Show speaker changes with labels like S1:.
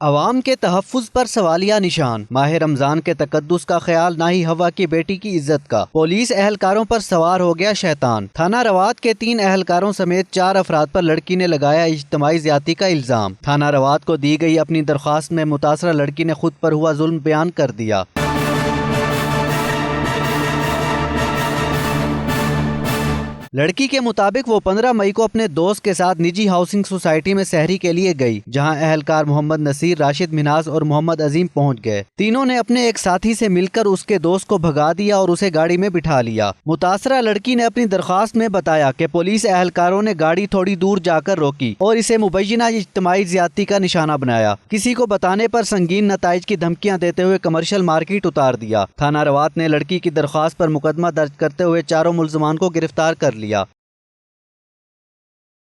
S1: عوام کے تحفظ پر سوالیہ نشان، ماہ رمضان کے تقدس کا خیال نہ ہی ہوا کی بیٹی کی عزت کا، پولیس اہلکاروں پر سوار ہو گیا شیطان۔ تھانہ روات کے 3 اہلکاروں سمیت 4 افراد پر لڑکی نے لگایا اجتماعی زیادتی کا الزام۔ تھانہ روات کو دی گئی اپنی درخواست میں متاثرہ لڑکی نے خود پر ہوا ظلم بیان کر دیا۔ لڑکی کے مطابق وہ 15 مئی کو اپنے دوست کے ساتھ نجی ہاؤسنگ سوسائٹی میں سحری کے لیے گئی، جہاں اہلکار محمد نصیر، راشد مناز اور محمد عظیم پہنچ گئے۔ تینوں نے اپنے ایک ساتھی سے مل کر اس کے دوست کو بھگا دیا اور اسے گاڑی میں بٹھا لیا۔ متاثرہ لڑکی نے اپنی درخواست میں بتایا کہ پولیس اہلکاروں نے گاڑی تھوڑی دور جا کر روکی اور اسے مبینہ اجتماعی زیادتی کا نشانہ بنایا۔ کسی کو بتانے پر سنگین نتائج کی دھمکیاں دیتے ہوئے کمرشل مارکیٹ اتار دیا۔ تھانہ روات نے لڑکی کی درخواست پر مقدمہ درج کرتے ہوئے چاروں ملزمان کو گرفتار کر لیا۔